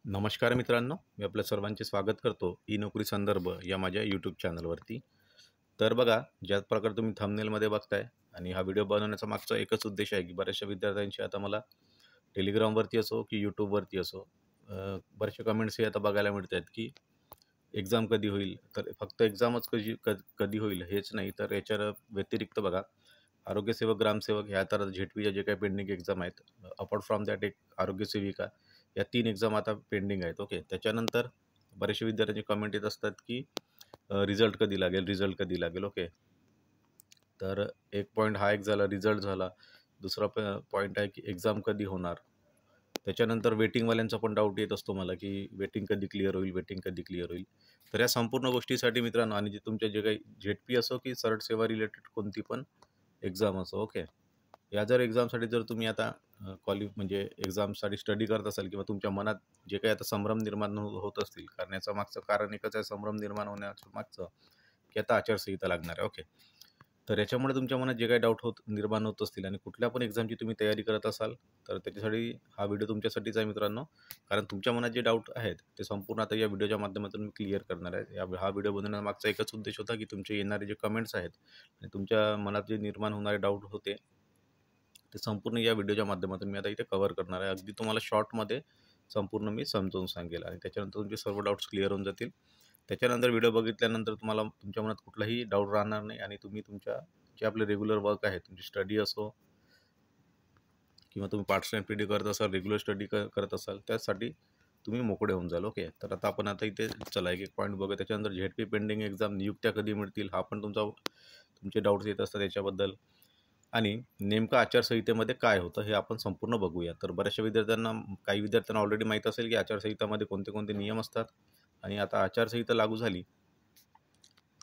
नमस्कार मित्रांनो, मी आपल्या सर्वांचे स्वागत करतो ई नोकरी संदर्भ या माझ्या यूट्यूब चॅनलवरती. तर बघा, ज्या प्रकारे तुम्ही थंबनेलमध्ये बघताय आणि हा व्हिडिओ बनवण्याचा मागचा एकच उद्देश आहे की बऱ्याचशा विद्यार्थ्यांची आता मला टेलिग्रामवरती असो की यूट्यूबवरती असो बरेचसे कमेंट्स हे आता बघायला मिळत आहेत की एक्झाम कधी होईल. तर फक्त एक्झामच कधी होईल हेच नाही, तर याच्या व्यतिरिक्त बघा, आरोग्यसेवक, ग्रामसेवक ह्या तर झेडपीच्या जे काही पेंडिंग एक्झाम आहेत, अपार्ट फ्रॉम दॅट एक आरोग्यसेविका, या 3 एक्झाम आता पेंडिंग आहेत. ओके. त्याच्यानंतर बरेचसे विद्यार्थ्यांचे कमेंट येत असतात की रिझल्ट कधी लागेल, रिझल्ट कधी लागेल. ओके. तर एक पॉईंट हा एक झाला, रिझल्ट झाला. दुसरा पॉईंट आहे की एक्झाम कधी होणार. त्याच्यानंतर वेटिंगवाल्यांचा पण डाऊट येत असतो मला की वेटिंग कधी क्लिअर होईल, वेटिंग कधी क्लिअर होईल. तर या संपूर्ण गोष्टीसाठी मित्रांनो, आणि जे तुमच्या जे काही झेडपी असो की सरळ सेवा रिलेटेड कोणती पण एक्झाम असो. ओके. या जर एक्झामसाठी जर तुम्ही आता म्हणजे एक्झामसाठी स्टडी करत असाल किंवा तुमच्या मनात जे काही आता संभ्रम निर्माण होत असतील, कारण याचं मागचं कारण एकच आहे संभ्रम निर्माण होण्याचं मागचं, की आता आचारसंहिता लागणार आहे. ओके. तर याच्यामुळे तुमच्या मनात जे काही डाऊट निर्माण होत असतील आणि कुठल्या पण एक्झामची तुम्ही तयारी करत असाल, तर त्याच्यासाठी हा व्हिडिओ तुमच्यासाठीच आहे मित्रांनो. कारण तुमच्या मनात जे डाऊट आहेत ते संपूर्ण आता या व्हिडिओच्या माध्यमातून मी क्लिअर करणार आहे. हा व्हिडिओ बनवण्यामागचा एकच उद्देश होता की तुमचे येणारे जे कमेंट्स आहेत आणि तुमच्या मनात जे निर्माण होणारे डाऊट होते, ते संपूर्ण या व्हिडिओच्या माध्यमातून मी आता इथे कव्हर करणार आहे. अगदी तुम्हाला शॉर्टमध्ये संपूर्ण मी समजावून सांगेल आणि त्याच्यानंतर तुमचे सर्व डाऊट्स क्लिअर होऊन जातील. त्याच्यानंतर व्हिडिओ बघितल्यानंतर तुम्हाला तुमच्या मनात कुठलाही डाऊट राहणार नाही आणि तुम्ही तुमच्या जे आपले रेग्युलर वर्क आहे, तुमची स्टडी असो किंवा तुम्ही पार्ट टाईम स्टडी करत असाल, रेग्युलर स्टडी करत असाल, त्यासाठी तुम्ही मोकळे होऊन जाल. ओके. तर आता इथे चला एक पॉईंट बघूया. त्याच्यानंतर झेडपी पेंडिंग एक्झाम नियुक्त्या कधी मिळतील, हा पण तुमचे डाऊट्स येत असतात याच्याबद्दल. आणि नेमकं आचारसंहितेमध्ये काय होतं हे आपण संपूर्ण बघूया. तर बऱ्याचशा विद्यार्थ्यांना, काही विद्यार्थ्यांना ऑलरेडी माहीत असेल की आचारसंहितामध्ये कोणते कोणते नियम असतात आणि आता आचारसंहिता लागू झाली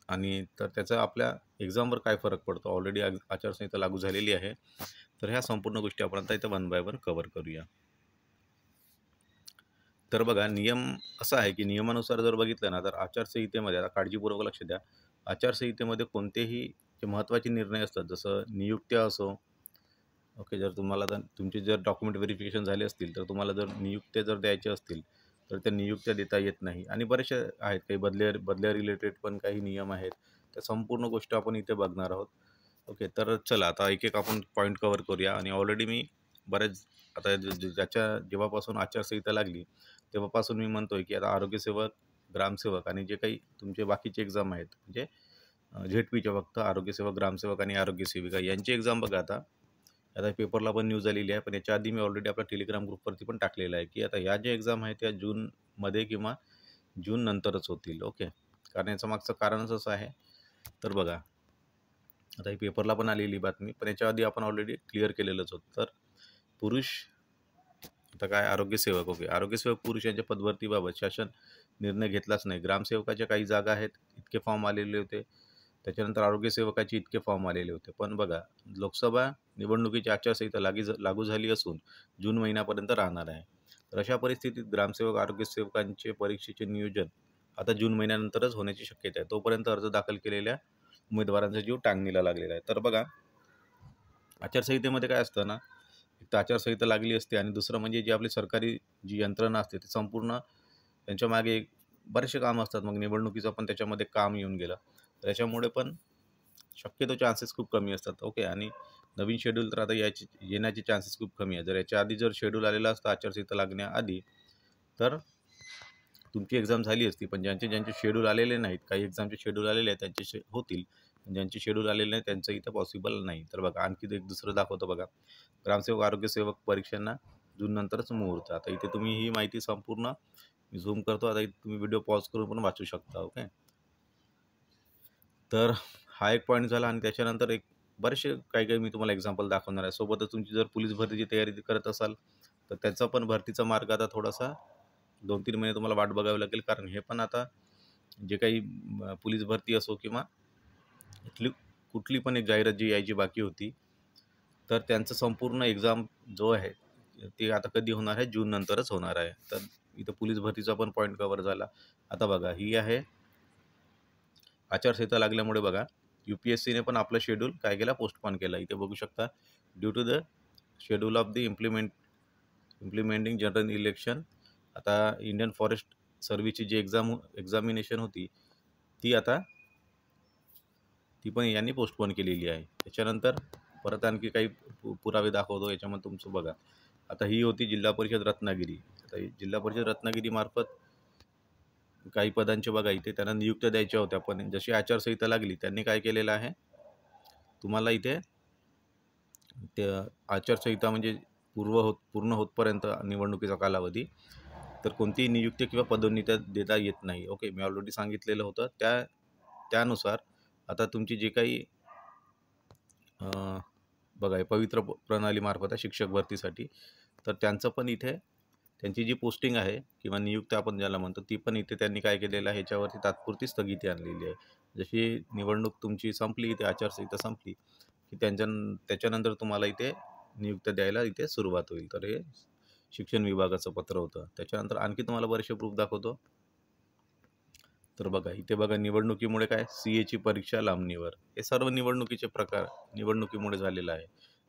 आणि तर त्याचा आपल्या एक्झामवर काय फरक पडतो. ऑलरेडी आचारसंहिता लागू झालेली आहे. तर ह्या संपूर्ण गोष्टी आपण आता इथं वन बाय वन कव्हर करूया. तर बघा, नियम असा आहे की नियमानुसार जर बघितलं ना, तर आचारसंहितेमध्ये, आता काळजीपूर्वक लक्ष द्या, आचारसंहितेमध्ये कोणतेही जे महत्त्वाचे निर्णय असतात, जसं नियुक्त्या असो. ओके. जर तुम्हाला तुमचे जर डॉक्युमेंट व्हेरिफिकेशन झाले असतील, तर तुम्हाला जर नियुक्त्या जर द्यायच्या असतील, तर त्या नियुक्त्या देता येत नाही. आणि बरेचसे आहेत, काही बदल्या रिलेटेड पण काही नियम आहेत. त्या संपूर्ण गोष्ट आपण इथे बघणार आहोत. ओके. तर चला आता एक एक आपण पॉईंट कव्हर करूया. आणि ऑलरेडी मी बरेच आता जेव्हापासून आचारसंहिता लागली तेव्हापासून मी म्हणतोय की आता आरोग्यसेवक, ग्रामसेवक आणि जे काही तुमचे बाकीचे एक्झाम आहेत, म्हणजे झेडपीचे फक्त आरोग्यसेवक, ग्रामसेवक आणि आरोग्यसेविका यांची एक्झाम बघा. आता पेपरला पण न्यूज आलेली आहे, पण याच्या आधी मी ऑलरेडी आपल्या टेलिग्राम ग्रुपवरती पण टाकलेलं आहे की आता ह्या ज्या एक्झाम आहेत त्या जूनमध्ये किंवा जून नंतरच होतील. ओके. कारण याचं मागचं कारणच असं आहे. तर बघा, आता ही पेपरला पण आलेली बातमी, पण याच्या आधी आपण ऑलरेडी क्लिअर केलेलंच होतं. तर पुरुष, आता काय आरोग्यसेवक. ओके. आरोग्यसेवक पुरुष यांच्या पदभरतीबाबत शासन निर्णय घेतलाच नाही. ग्रामसेवकाच्या काही जागा आहेत, इतके फॉर्म आलेले होते. त्याच्यानंतर आरोग्यसेवकाचे इतके फॉर्म आलेले होते. पण बघा, लोकसभा निवडणुकीची आचारसंहिता लागू झाली असून जून महिन्यापर्यंत राहणार आहे. तर अशा परिस्थितीत ग्रामसेवक, आरोग्यसेवकांचे परीक्षेचे नियोजन आता जून महिन्यानंतरच होण्याची शक्यता आहे. तोपर्यंत अर्ज दाखल केलेल्या उमेदवारांचा जीव टांगणीला लागलेला आहे. तर बघा, आचारसंहितेमध्ये काय असतं ना, एक तर आचारसंहिता लागली असते आणि दुसरं म्हणजे जी आपली सरकारी जी यंत्रणा असते ती संपूर्ण, त्यांच्या मागे बरेचसे कामं असतात. मग निवडणुकीचं पण त्याच्यामध्ये काम येऊन गेलं. त्याच्यामुळे पण शक्यतो चान्सेस खूप कमी असतात. ओके. आणि नवीन शेड्यूल तर आता येण्याचे चान्सेस खूप कमी आहे. जर याच्या आधी जर शेड्यूल आलेलं असतं आचारसंहिता लागण्याआधी, तर तुमची एक्झाम झाली असती. पण ज्यांचे शेड्यूल आलेले नाहीत, काही एक्झामचे शेड्यूल आलेले आहेत त्यांचे होतील, ज्यांचे शेड्यूल आलेले नाही त्यांचं इथं पॉसिबल नाही. तर बघा, आणखी एक दुसरं दाखवतो बघा, ग्रामसेवक, आरोग्यसेवक परीक्षांना जून नंतरच मुहूर्त. आता इथे तुम्ही ही माहिती संपूर्ण मी झूम करतो. आता इथे तुम्ही व्हिडिओ पॉज करून पण वाचू शकता. ओके. तर हा एक पॉईंट झाला. आणि त्याच्यानंतर बरेचसे काही मी तुम्हाला एक्झाम्पल दाखवणार आहे. सोबतच तुमची जर पोलीस भरतीची तयारी करत असाल, तर त्याचा पण भरतीचा मार्ग आता थोडासा 2-3 महिने तुम्हाला वाट बघावी लागेल. कारण हे पण आता जे काही पोलीस भरती असो किंवा इथली कुठली पण एक जाहिरात जी यायची बाकी होती, तर त्यांचं संपूर्ण एक्झाम जो आहे ते आता कधी होणार आहे, जून नंतरच होणार आहे. तर इथं पोलीस भरतीचा पण पॉईंट कव्हर झाला. आता बघा, ही आहे आचारसंहिता लागल्यामुळे बघा, UPSCने पण आपलं शेड्यूल काय केला, पोस्टपोन केला. इथे बघू शकता, due to the schedule of the implementing general election आता इंडियन फॉरेस्ट सर्व्हिसची जी एक्झामिनेशन होती ती पण यांनी पोस्टपोन केलेली आहे. त्याच्यानंतर परत आणखी काही पुरावे दाखवतो याच्यामध्ये तुमचं बघा. आता ही होती जिल्हा परिषद रत्नागिरी. आता जिल्हा परिषद रत्नागिरीमार्फत काही पदांचे बघा इथे त्यांना नियुक्त्या द्यायच्या होत्या, पण जशी आचारसंहिता लागली त्यांनी काय केलेलं आहे, तुम्हाला इथे ते आचारसंहिता म्हणजे पूर्ण होतपर्यंत निवडणुकीचा कालावधी तर कोणतीही नियुक्ती किंवा पदोन्नती देता येत नाही. ओके, मी ऑलरेडी सांगितलेलं होतं. त्यानुसार आता तुमची जे काही बघा पवित्र प्रणालीमार्फत आहे शिक्षक भरतीसाठी, तर त्यांचं पण इथे त्यांची जी पोस्टिंग आहे किंवा नियुक्ती आपण ज्याला म्हणतो ती पण इथे त्यांनी काय केलेलं आहे, ह्याच्यावरती तात्पुरती स्थगिती आणलेली आहे. जशी निवडणूक तुमची संपली, इथे आचारसंहिता संपली की त्याच्यानंतर तुम्हाला इथे नियुक्त्या द्यायला इथे सुरुवात होईल. तर हे शिक्षण विभागाचं पत्र होतं. त्याच्यानंतर आणखी तुम्हाला बरेचसे प्रूफ दाखवतो. तर बघा इथे बघा, निवडणुकीमुळे काय CA ची परीक्षा लांबणीवर, हे सर्व निवडणुकीचे प्रकार निवडणुकीमुळे झालेला आहे.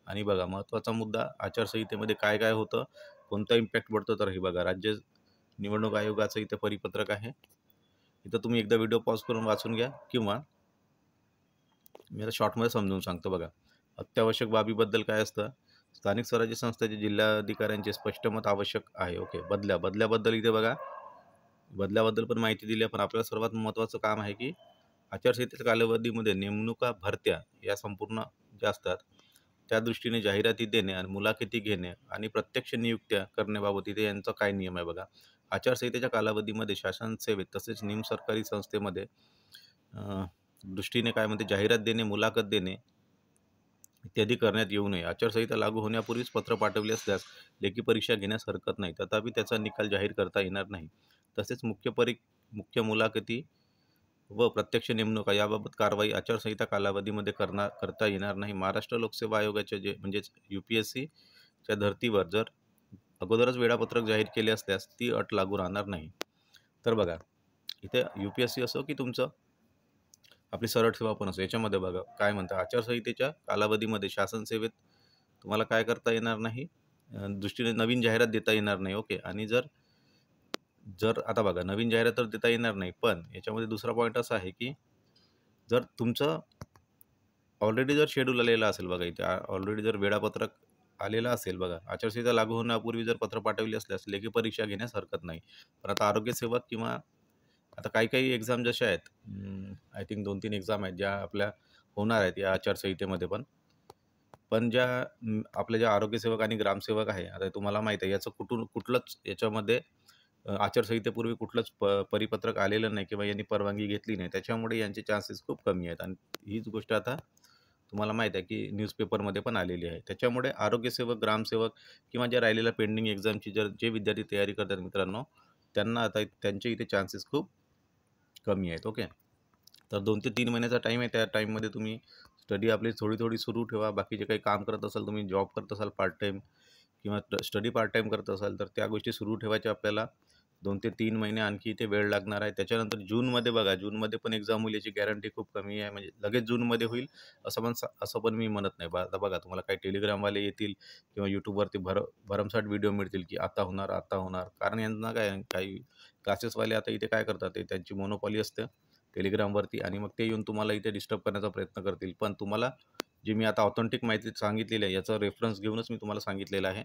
आणि बघा महत्त्वाचा मुद्दा, आचारसंहितेमध्ये काय काय होतं, कोणता इम्पॅक्ट पडतो, तर हे बघा राज्य निवडणूक आयोगाचं इथे परिपत्रक आहे. इथं तुम्ही एकदा व्हिडिओ पॉज करून वाचून घ्या किंवा मी आता शॉर्टमध्ये समजून सांगतो. बघा अत्यावश्यक बाबीबद्दल काय असतं, स्थानिक स्वराज्य संस्थेचे जिल्हाधिकाऱ्यांचे स्पष्ट मत आवश्यक आहे. ओके, बदल्याबद्दल इथे बघा, बदल्याबद्दल पण माहिती दिली आहे. पण आपल्याला सर्वात महत्त्वाचं काम आहे की आचारसंहितेच्या कालावधीमध्ये नेमणुका भरत्या या संपूर्ण ज्या असतात त्या दृष्टीने जाहिराती देणे आणि मुलाखती घेणे आणि प्रत्यक्ष नियुक्त्या करण्याबाबत इथे यांचा काय नियम आहे बघा. आचारसंहितेच्या कालावधीमध्ये शासन सेवेत तसेच निमसरकारी संस्थेमध्ये दृष्टीने काय म्हणते, जाहिरात देणे, मुलाखत देणे इत्यादी करण्यात येऊ नये. आचारसंहिता लागू होण्यापूर्वीच पत्र पाठवले असल्यास लेखी परीक्षा घेण्यास हरकत नाही, तथापि त्याचा निकाल जाहीर करता येणार नाही. तसेच मुख्य मुलाखती व प्रत्यक्ष नेमणुका याबाबत कारवाई आचारसंहिता कालावधीमध्ये करता येणार नाही. महाराष्ट्र लोकसेवा आयोगाच्या म्हणजेच UPSCच्या धर्तीवर जर अगोदरच वेळापत्रक जाहीर केले असल्यास ती अट लागू राहणार नाही. तर बघा इथे UPSC असो की तुमचं आपली सरळ सेवा पण असो, याच्यामध्ये बघा काय म्हणतं, आचारसंहितेच्या कालावधीमध्ये शासन सेवेत तुम्हाला काय करता येणार नाही, दृष्टीने नवीन जाहिरात देता येणार नाही. ओके, आणि जर आता बघा नवीन जाहिरात तर देता येणार नाही, पण याच्यामध्ये दुसरा पॉईंट असा आहे की जर तुमचं ऑलरेडी जर शेड्यूल आलेला असेल, बघा इथे ऑलरेडी जर वेळापत्रक आलेलं असेल, बघा आचारसंहिता लागू होण्यापूर्वी जर पत्र पाठवली असल्यास लेखी परीक्षा घेण्यास हरकत नाही. पण आता आरोग्य सेवक किंवा आता काही एक्झाम जशा आहेत, आय थिंक 2-3 एक्झाम आहेत ज्या आपल्या होणार आहेत या आचारसंहितेमध्ये पण ज्या आपल्या ज्या आरोग्यसेवक आणि ग्रामसेवक आहे, आता तुम्हाला माहीत आहे याचं कुठलंच याच्यामध्ये आचारसंहितेपूर्वी कुठलंच परिपत्रक आलेलं नाही किंवा यांनी परवानगी घेतली नाही. त्याच्यामुळे यांचे चान्सेस खूप कमी आहेत. आणि हीच गोष्ट आता तुम्हाला माहीत आहे की न्यूजपेपरमध्ये पण आलेली आहे. त्याच्यामुळे आरोग्यसेवक, ग्रामसेवक किंवा ज्या राहिलेल्या पेंडिंग एक्झामची जे विद्यार्थी तयारी करतात मित्रांनो, त्यांना आता त्यांचे इथे चान्सेस खूप कमी आहेत. ओके, तर 2 ते 3 महिन्याचा टाईम आहे. त्या टाईममध्ये तुम्ही स्टडी आपली थोडी सुरू ठेवा. बाकी जे काही काम करत असाल, तुम्ही जॉब करत असाल पार्ट टाईम किंवा स्टडी पार्ट टाईम करत असाल, तर त्या गोष्टी सुरू ठेवायच्या आपल्याला. 2 ते 3 महिने आणखी इथे वेळ लागणार आहे. त्याच्यानंतर जूनमध्ये बघा, जूनमध्ये पण एक्झाम होईल याची गॅरंटी खूप कमी आहे. म्हणजे लगेच जूनमध्ये होईल असं पण मी म्हणत नाही. आता बघा तुम्हाला काही टेलिग्रामवाले येतील किंवा यूट्यूबवरती भरमसाठ व्हिडिओ मिळतील की आता होणार. कारण यांना काही क्लासेसवाले आता इथे काय करतात, ते त्यांची मोनोपॉली असते टेलिग्रामवरती आणि मग ते येऊन तुम्हाला इथे डिस्टर्ब करण्याचा प्रयत्न करतील. पण तुम्हाला जी मी आता ऑथेंटिक माहिती सांगितलेली आहे याचा रेफरन्स घेऊनच मी तुम्हाला सांगितलेलं आहे.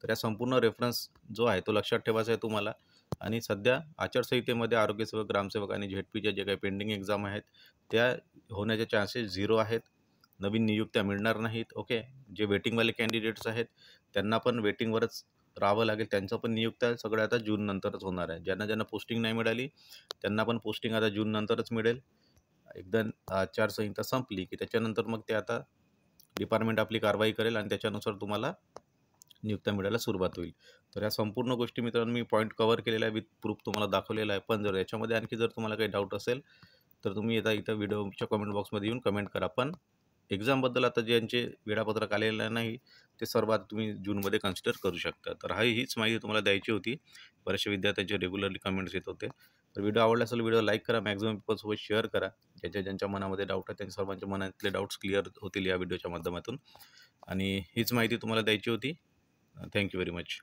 तर या संपूर्ण रेफरन्स जो आहे तो लक्षात ठेवायचा आहे तुम्हाला. आणि सध्या आचारसंहितेमध्ये आरोग्यसेवक, ग्रामसेवक आणि ZPच्या जे काही पेंडिंग एक्झाम आहेत त्या होण्याचे चान्सेस 0 आहेत. नवीन नियुक्त्या मिळणार नाहीत. ओके, जे वेटिंगवाले कॅन्डिडेट्स आहेत त्यांना पण वेटिंगवरच राहावं लागेल. त्यांचं पण नियुक्त्या सगळ्या आता जून नंतरच होणार आहे. ज्यांना पोस्टिंग नाही मिळाली त्यांना पण पोस्टिंग आता जून नंतरच मिळेल. एकदा आचारसंहिता संपली की त्याच्यानंतर मग ते आता डिपार्टमेंट आपली कारवाई करेल आणि त्याच्यानुसार तुम्हाला नियुक्त्या मिळायला सुरुवात होईल. तर या संपूर्ण गोष्टी मित्रांनो मी पॉईंट कव्हर केलेला आहे, विथ प्रूफ तुम्हाला दाखवलेला आहे. पण जर याच्यामध्ये आणखी जर तुम्हाला काही डाऊट असेल तर तुम्ही इथं व्हिडिओच्या कमेंट बॉक्समध्ये येऊन कमेंट करा. पण एक्झामबद्दल आता ज्यांचे वेळापत्रक आलेलं नाही ते सर्व आता तुम्ही जूनमध्ये कन्सिडर करू शकता. तर हीच माहिती तुम्हाला द्यायची होती. बऱ्याचशा विद्यार्थ्यांचे रेग्युलरली कमेंट्स येत होते. तर व्हिडिओ आवडला असेल व्हिडिओ लाईक करा, मॅक्झिमम पीपल्ससोबत शेअर करा. ज्यांच्या मनामध्ये डाऊट आहे त्यांच्या सर्वांच्या मनातले डाऊट्स क्लिअर होतील या व्हिडिओच्या माध्यमातून. आणि हीच माहिती तुम्हाला द्यायची होती. Thank you very much.